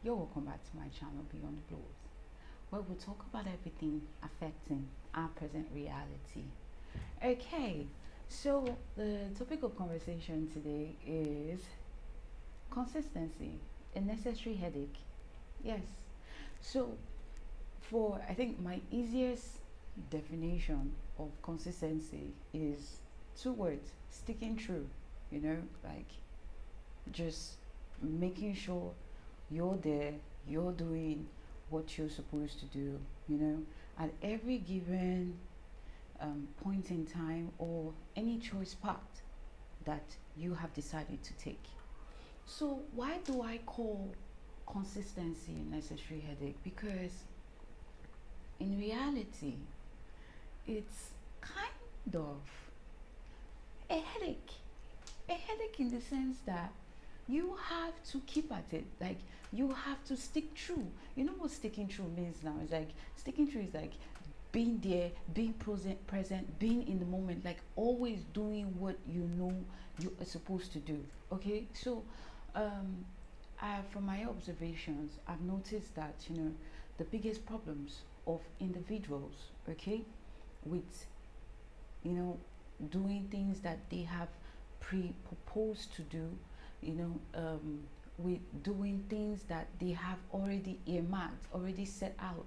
You're welcome back to my channel Beyond the Blows, where we'll talk about everything affecting our present reality. Okay, so the topic of conversation today is consistency, a necessary headache. Yes. So, for I think my easiest definition of consistency is two words: sticking true. Like just making sure you're there, you're doing what you're supposed to do, at every given point in time or any choice path that you have decided to take. So, why do I call consistency a necessary headache? Because in reality, it's kind of a headache. A headache in the sense that you have to keep at it. Like you have to stick true. You know what sticking true means now? It's like sticking true is like being there, being present, being in the moment, like always doing what you know you are supposed to do. Okay, so um, from my observations, I've noticed that the biggest problems of individuals, okay, with you know doing things that they have pre-proposed to do, you know um, with doing things that they have already earmarked, already set out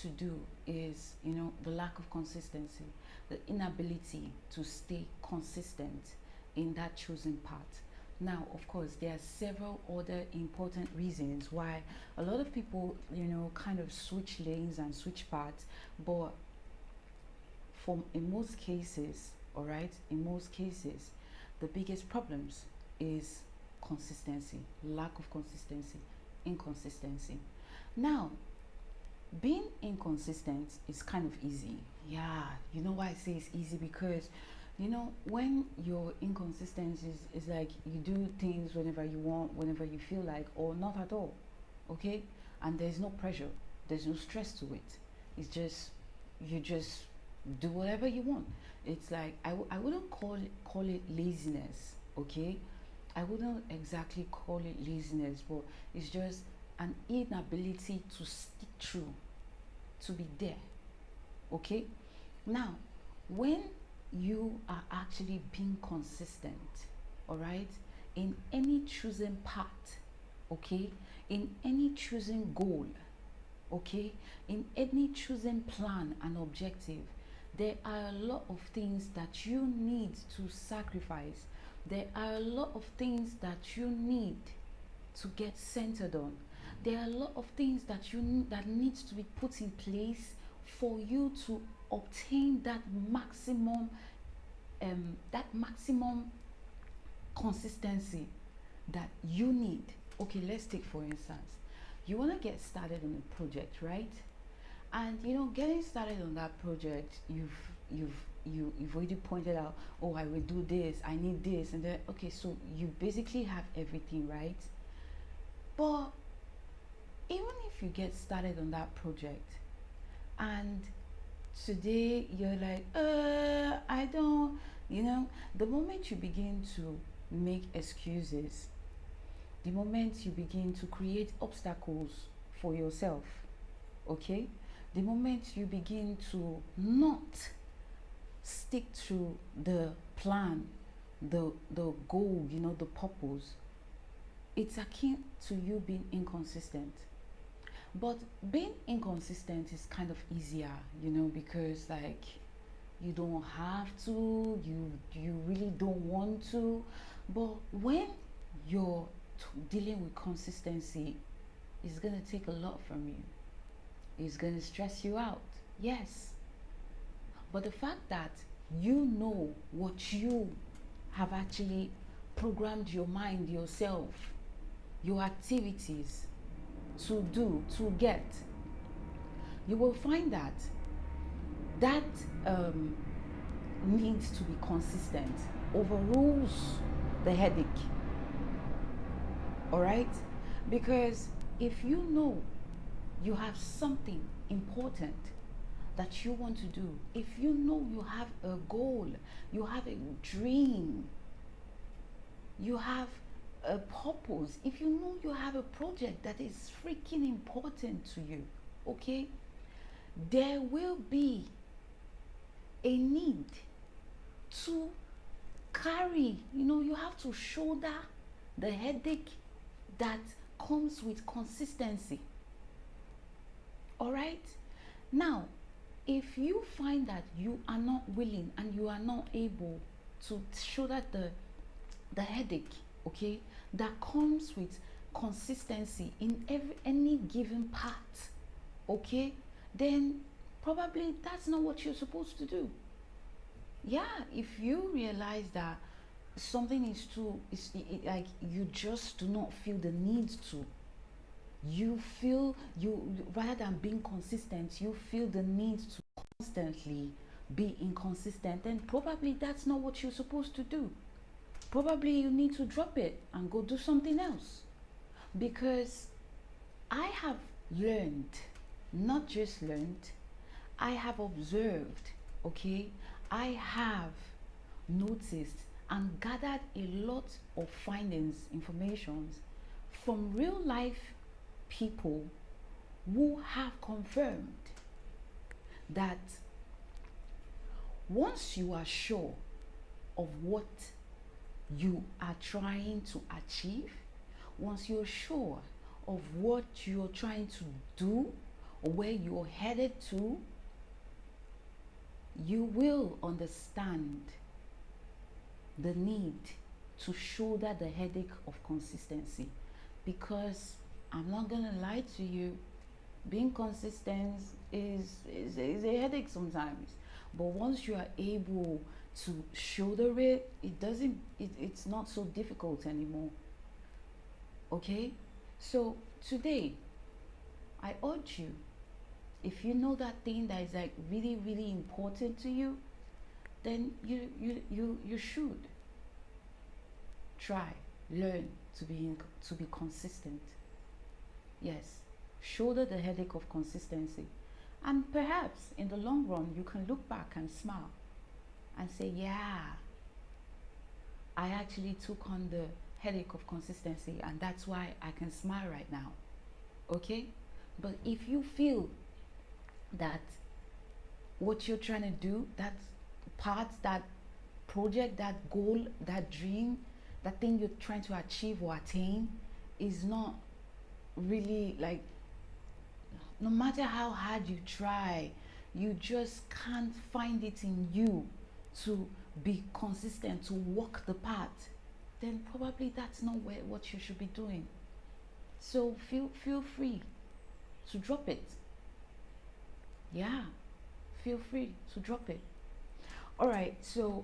to do, is the lack of consistency, the inability to stay consistent in that chosen path. Now, of course, there are several other important reasons why a lot of people kind of switch lanes and switch paths, but in most cases, all right, in most cases, the biggest problems is consistency, lack of consistency, inconsistency. Now, being inconsistent is kind of easy. Yeah, you know why I say it's easy? Because when you're inconsistent is like you do things whenever you want, whenever you feel like, or not at all. Okay, and there's no pressure, there's no stress to it. It's just you just do whatever you want. It's like I wouldn't call it laziness. Okay, I wouldn't exactly call it laziness, but it's just an inability to stick true, to be there. Okay, now when you are actually being consistent, all right, in any chosen path, okay, in any chosen goal, okay, in any chosen plan and objective, there are a lot of things that you need to sacrifice. There are a lot of things that you need to get centered on. There are a lot of things that needs to be put in place for you to obtain that maximum consistency that you need. Okay, let's take for instance, you want to get started on a project, right? And getting started on that project, you've already pointed out, oh, I will do this, I need this, and then okay, so you basically have everything, right? But even if you get started on that project and today you're like, I don't, the moment you begin to make excuses, the moment you begin to create obstacles for yourself, okay, the moment you begin to not stick to the plan, the goal, the purpose, it's akin to you being inconsistent. But being inconsistent is kind of easier, because like you don't have to, you really don't want to. But when you're dealing with consistency, it's gonna take a lot from you. It's gonna stress you out. Yes. But the fact that you know what you have actually programmed your mind, yourself, your activities to do, to get, you will find that that um, needs to be consistent overrules the headache. All right, because if you know you have something important that you want to do, if you know you have a goal, you have a dream, you have a purpose, if you know you have a project that is freaking important to you, okay, there will be a need to carry, you have to shoulder the headache that comes with consistency. All right? Now, if you find that you are not willing and you are not able to shoulder the headache, okay, that comes with consistency in any given part, okay, then probably that's not what you're supposed to do. Yeah, if you realize that something is too, like you just do not feel the need to, you feel you rather than being consistent, you feel the need to constantly be inconsistent, then probably that's not what you're supposed to do. Probably you need to drop it and go do something else. Because I have learned, not just learned, I have observed, okay? I have noticed and gathered a lot of findings, informations from real life people who have confirmed that once you are sure of what you are trying to achieve, once you're sure of what you're trying to do or where you're headed to, you will understand the need to shoulder the headache of consistency. Because I'm not gonna lie to you, being consistent is a headache sometimes. But once you are able to shoulder it, it's not so difficult anymore. Okay? So today, I urge you, if you know that thing that is like really, really important to you, then you should try, learn to be consistent. Yes, shoulder the headache of consistency. And perhaps in the long run, you can look back and smile and say, yeah, I actually took on the headache of consistency, and that's why I can smile right now. Okay? But if you feel that what you're trying to do, that part, that project, that goal, that dream, that thing you're trying to achieve or attain is not really like, no matter how hard you try, you just can't find it in you to be consistent, to walk the path, then probably that's not what you should be doing. So feel free to drop it. Yeah, feel free to drop it. All right, so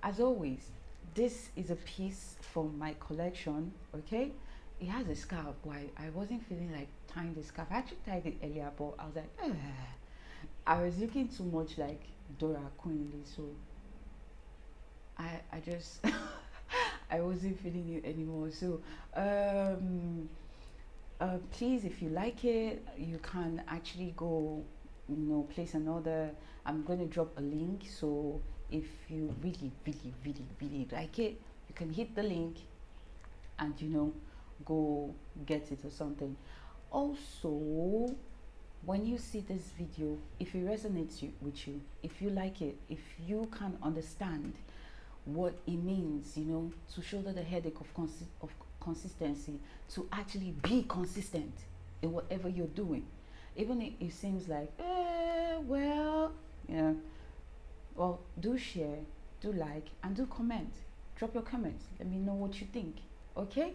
as always, this is a piece from my collection, okay? It has a scarf, but I wasn't feeling like tying the scarf. I actually tied it earlier, but I was like, ugh. I was looking too much like Dora Queenly, so I just I wasn't feeling it anymore. So please, if you like it, you can actually go, place an order. I'm going to drop a link, so if you really, really, really, really like it, you can hit the link and go get it or something. Also, when you see this video, if it resonates with you, if you like it, if you can understand what it means, to shoulder the headache of consistency, to actually be consistent in whatever you're doing, even if it seems like, well, well, do share, do like, and do comment. Drop your comments. Let me know what you think. Okay?